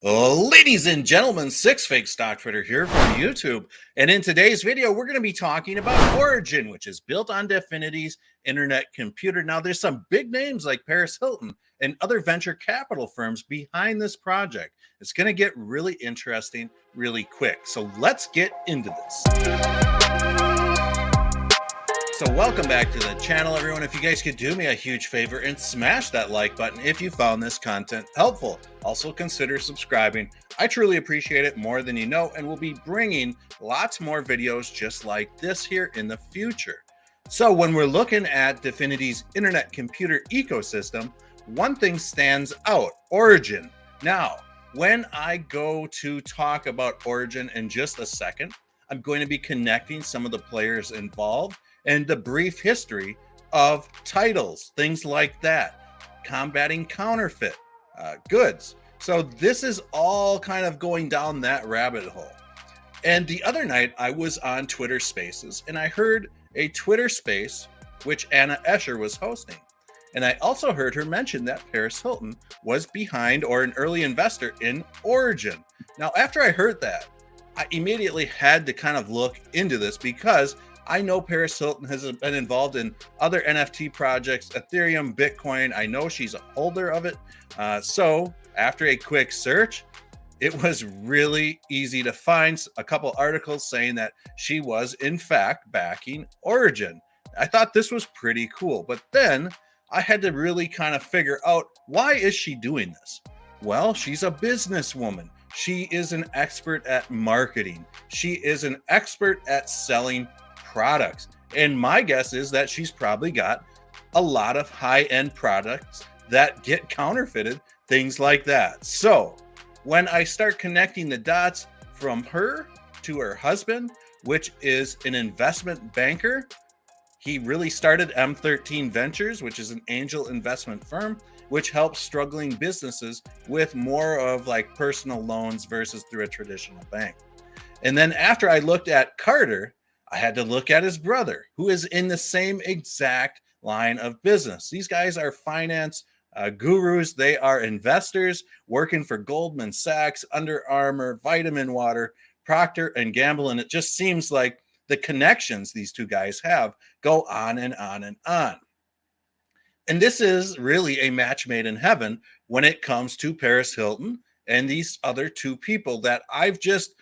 Ladies and gentlemen, Six Fake Stock Trader here from YouTube. And in today's video, we're going to be talking about Origyn, which is built on Dfinity's internet computer. Now, there's some big names like Paris Hilton and other venture capital firms behind this project. It's going to get really interesting really quick. So let's get into this. So welcome back to the channel, everyone. If you guys could do me a huge favor and smash that like button if you found this content helpful. Also consider subscribing. I truly appreciate it more than you know, and we'll be bringing lots more videos just like this here in the future. So when we're looking at Dfinity's internet computer ecosystem, one thing stands out: Origyn. Now, when I go to talk about Origyn in just a second, I'm going to be connecting some of the players involved and the brief history of titles, things like that, combating counterfeit goods. So this is all kind of going down that rabbit hole. And the other night I was on Twitter Spaces and I heard a Twitter space which Anna Escher was hosting. And I also heard her mention that Paris Hilton was behind or an early investor in Origyn. Now, after I heard that, I immediately had to kind of look into this because I know Paris Hilton has been involved in other NFT projects, Ethereum, Bitcoin. I know she's a holder of it. So after a quick search, it was really easy to find a couple articles saying that she was in fact backing Origyn. I thought this was pretty cool, but then I had to really kind of figure out, why is she doing this? Well, she's a businesswoman. She is an expert at marketing. She is an expert at selling products. And my guess is that she's probably got a lot of high-end products that get counterfeited, things like that. So when I start connecting the dots from her to her husband, which is an investment banker, he really started M13 Ventures, which is an angel investment firm, which helps struggling businesses with more of like personal loans versus through a traditional bank. And then after I looked at Carter, I had to look at his brother, who is in the same exact line of business. These guys are finance gurus. They are investors working for Goldman Sachs, Under Armour, Vitamin Water, Procter and Gamble. And it just seems like the connections these two guys have go on and on and on. And this is really a match made in heaven when it comes to Paris Hilton and these other two people that I've just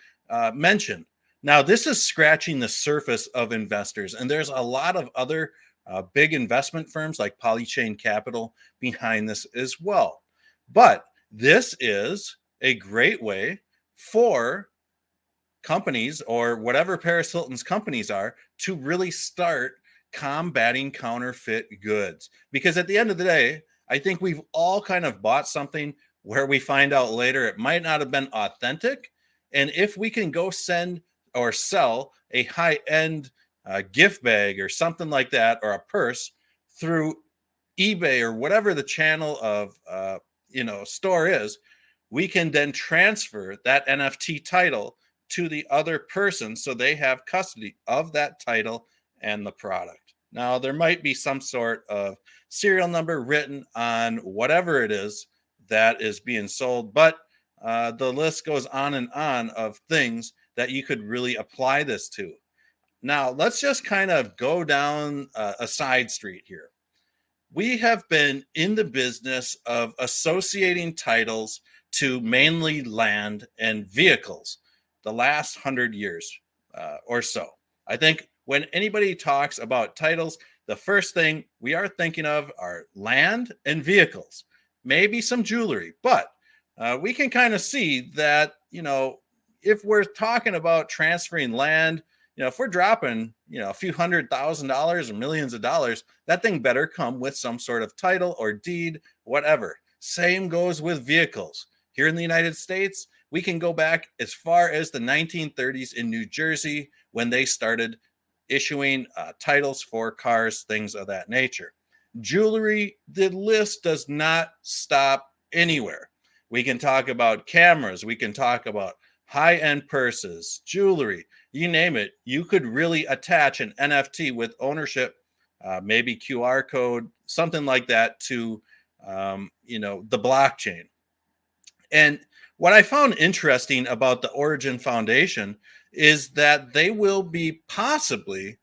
mentioned. Now, this is scratching the surface of investors, and there's a lot of other big investment firms like Polychain Capital behind this as well. But this is a great way for companies, or whatever Paris Hilton's companies are, to really start combating counterfeit goods. Because at the end of the day, I think we've all kind of bought something where we find out later it might not have been authentic. And if we can go send or sell a high-end gift bag or something like that, or a purse through eBay or whatever the channel of store is, we can then transfer that NFT title to the other person so they have custody of that title and the product. Now, there might be some sort of serial number written on whatever it is that is being sold, but the list goes on and on of things that you could really apply this to. Now, let's just kind of go down a side street here. We have been in the business of associating titles to mainly land and vehicles the last 100 years or so. I think when anybody talks about titles, the first thing we are thinking of are land and vehicles, maybe some jewelry, but we can kind of see that, if we're talking about transferring land, if we're dropping, a few $100,000 or millions of dollars, that thing better come with some sort of title or deed, whatever. Same goes with vehicles. Here in the United States, we can go back as far as the 1930s in New Jersey when they started issuing titles for cars, things of that nature. Jewelry, the list does not stop anywhere. We can talk about cameras. We can talk about high-end purses, jewelry, you name it. You could really attach an NFT with ownership, maybe QR code, something like that to, the blockchain. And What I found interesting about the Origin Foundation is that they will be possibly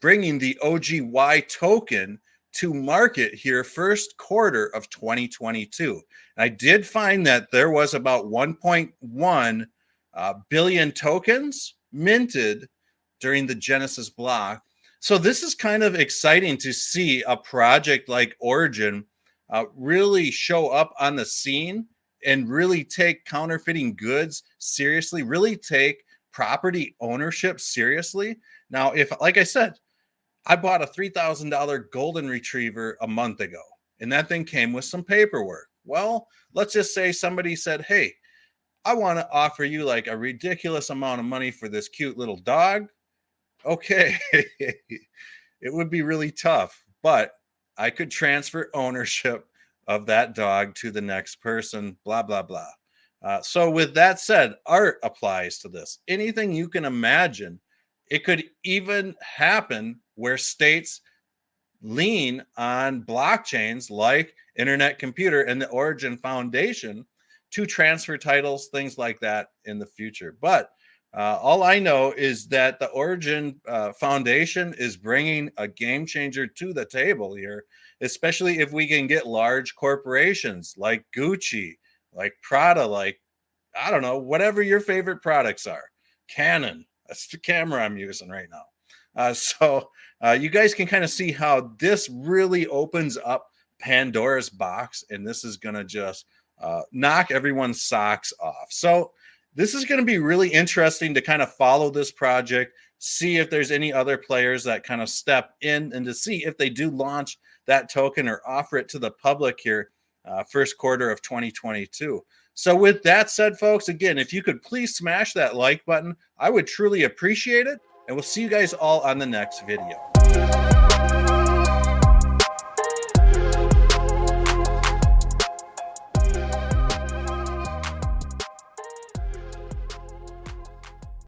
bringing the OGY token to market here first quarter of 2022. And I did find that there was about 1.1 billion tokens minted during the Genesis block. So this is kind of exciting to see a project like Origin really show up on the scene and really take counterfeiting goods seriously, really take property ownership seriously. Now, if, like I said, I bought a $3,000 golden retriever a month ago, and that thing came with some paperwork. Well, let's just say somebody said, "Hey, I want to offer you like a ridiculous amount of money for this cute little dog." Okay, it would be really tough, but I could transfer ownership of that dog to the next person, blah, blah, blah. So, with that said, art applies to this. Anything you can imagine, it could even happen where states lean on blockchains like Internet Computer and the Origin Foundation to transfer titles, things like that in the future. But all I know is that the Origin Foundation is bringing a game changer to the table here, especially if we can get large corporations like Gucci, like Prada, like, I don't know, whatever your favorite products are. Canon, that's the camera I'm using right now. So you guys can kind of see how this really opens up Pandora's box, and this is going to just knock everyone's socks off. So this is going to be really interesting to kind of follow this project, see if there's any other players that kind of step in, and to see if they do launch that token or offer it to the public here first quarter of 2022. So with that said, folks, again, if you could please smash that like button, I would truly appreciate it. And we'll see you guys all on the next video.